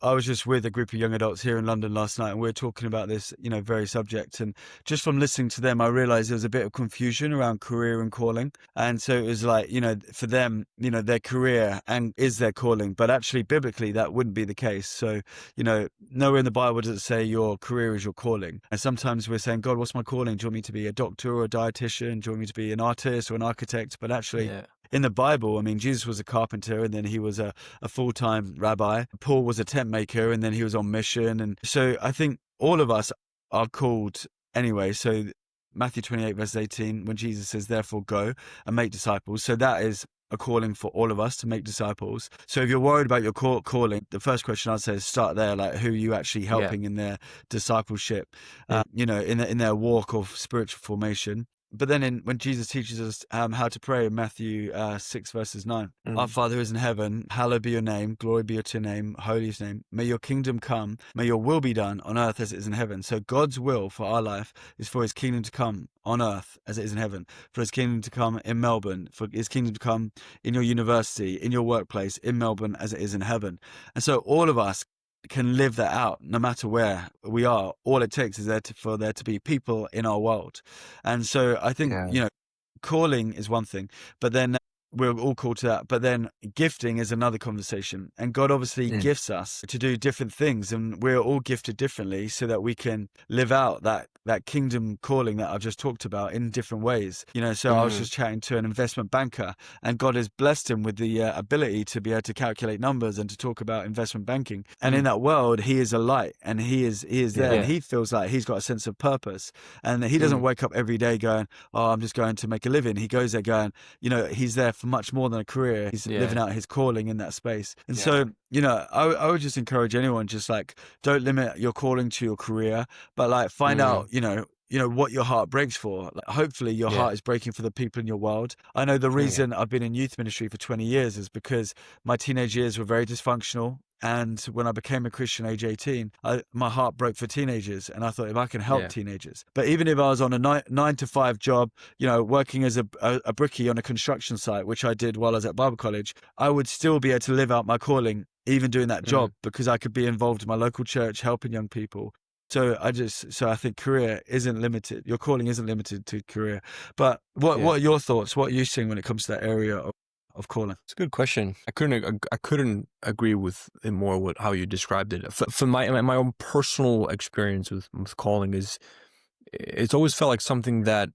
I was just with a group of young adults here in London last night, and we were talking about this, very subject. And just from listening to them, I realized there was a bit of confusion around career and calling. And so it was like, for them, their career and is their calling. But actually, biblically, that wouldn't be the case. So, nowhere in the Bible does it say your career is your calling. And sometimes we're saying, God, what's my calling? Do you want me to be a doctor or a dietitian? Do you want me to be an artist or an architect? But actually, Yeah. in the Bible, I mean, Jesus was a carpenter and then he was a full-time rabbi. Paul was a tent maker and then he was on mission. And so I think all of us are called anyway. So Matthew 28, verse 18, when Jesus says, therefore go and make disciples. So that is a calling for all of us to make disciples. So if you're worried about your calling, the first question I'd say is start there. Like, who are you actually helping in their discipleship, in their walk of spiritual formation? But then when Jesus teaches us how to pray in Matthew 6 verses 9, Our Father who is in heaven, hallowed be your name, glory be to your name, holy is your name. May your kingdom come, may your will be done on earth as it is in heaven. So God's will for our life is for his kingdom to come on earth as it is in heaven, for his kingdom to come in Melbourne, for his kingdom to come in your university, in your workplace, in Melbourne as it is in heaven. And so all of us can live that out no matter where we are. All it takes is for there to be people in our world. And so I think, calling is one thing, but then we're all called to that. But then gifting is another conversation. And God obviously gifts us to do different things, and we're all gifted differently so that we can live out that kingdom calling that I've just talked about in different ways. So I was just chatting to an investment banker, and God has blessed him with the ability to be able to calculate numbers and to talk about investment banking. And in that world, he is a light, and he is there, and he feels like he's got a sense of purpose. And he doesn't wake up every day going, oh, I'm just going to make a living. He goes there going, he's there for much more than a career. He's living out his calling in that space. And so, I would just encourage anyone, just like, don't limit your calling to your career, but like find out, what your heart breaks for. Like, hopefully your heart is breaking for the people in your world. I know the reason I've been in youth ministry for 20 years is because my teenage years were very dysfunctional. And when I became a Christian age 18, my heart broke for teenagers. And I thought, if I can help teenagers. But even if I was on a 9 to 5 job, working as a brickie on a construction site, which I did while I was at Bible college, I would still be able to live out my calling, even doing that job, because I could be involved in my local church, helping young people. So I think career isn't limited. Your calling isn't limited to career. But what are your thoughts? What are you seeing when it comes to that area of calling? It's a good question. I couldn't agree with it more with how you described it. For my own personal experience with calling it's always felt like something that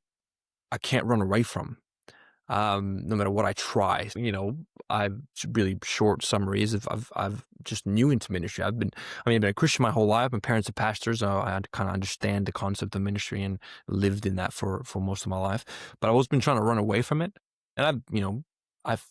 I can't run away from. No matter what I try, I've really short summaries. I've just new into ministry. I've been a Christian my whole life. My parents are pastors. I kind of understand the concept of ministry and lived in that for most of my life. But I've always been trying to run away from it. And I've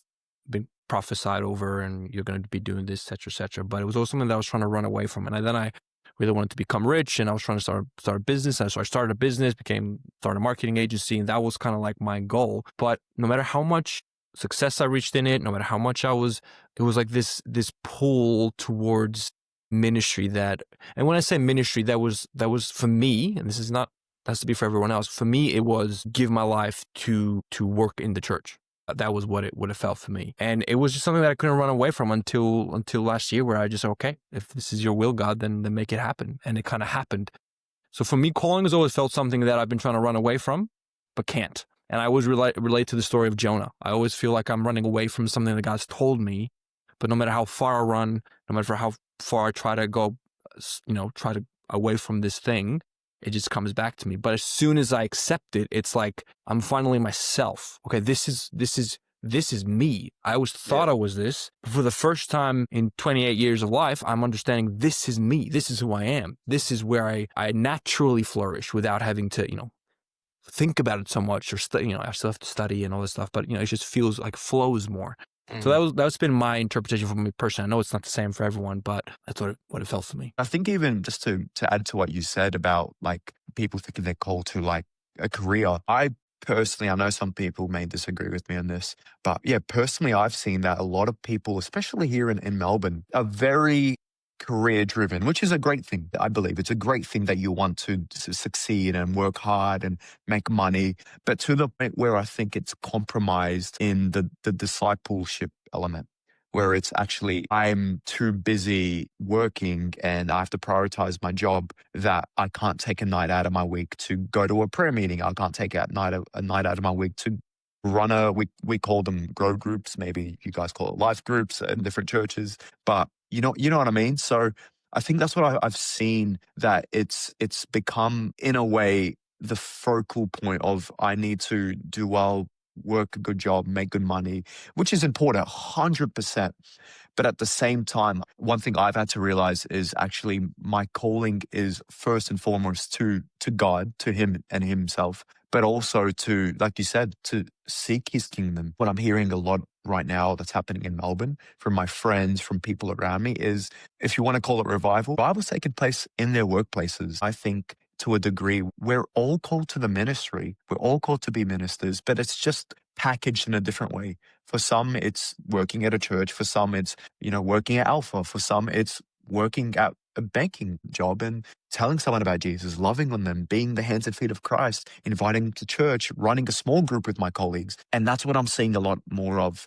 been prophesied over, and you're going to be doing this, et cetera. But it was always something that I was trying to run away from. And then I really wanted to become rich, and I was trying to start a business. So I started a business, started a marketing agency, and that was kind of like my goal. But no matter how much success I reached in it, no matter how much it was like this pull towards ministry and when I say ministry, that was for me, and this is not, that's to be for everyone else. For me, it was give my life to work in the church. That was what it felt for me. And it was just something that I couldn't run away from until last year, where I just said, okay, if this is your will, God, then make it happen. And it kind of happened. So for me, calling has always felt something that I've been trying to run away from, but can't. And I always relate to the story of Jonah. I always feel like I'm running away from something that God's told me, but no matter how far I run, no matter how far I try to go, away from this thing, it just comes back to me. But as soon as I accept it, it's like I'm finally myself. Okay, this is me. I always thought I was this. But for the first time in 28 years of life, I'm understanding this is me. This is who I am. This is where I naturally flourish without having to, think about it so much, or I still have to study and all this stuff. But it just feels like flows more. So that's been my interpretation for me personally. I know it's not the same for everyone, but that's what it felt for me. I think even just to add to what you said about like people thinking they're called to like a career, I know some people may disagree with me on this, but yeah, personally, I've seen that a lot of people, especially here in Melbourne, are very career driven, which is a great thing. I believe it's a great thing that you want to succeed and work hard and make money, but to the point where I think it's compromised in the discipleship element. where it's actually I'm too busy working and I have to prioritize my job that I can't take a night out of my week to go to a prayer meeting. I can't take a night out of my week to run we call them grow groups. Maybe you guys call it life groups in different churches, but you know what I mean? So I think that's what I've seen, that it's become in a way the focal point of I need to do well, work a good job, make good money, which is important, 100%. But at the same time, one thing I've had to realize is actually my calling is first and foremost to God, to Him and Himself, but also to, like you said, to seek His kingdom. What I'm hearing a lot right now that's happening in Melbourne from my friends, from people around me is, if you want to call it revival's taking place in their workplaces. I think to a degree, we're all called to the ministry. We're all called to be ministers, but it's just packaged in a different way. For some, it's working at a church. For some, it's, working at Alpha. For some, it's working at a banking job and telling someone about Jesus, loving on them, being the hands and feet of Christ, inviting them to church, running a small group with my colleagues. And that's what I'm seeing a lot more of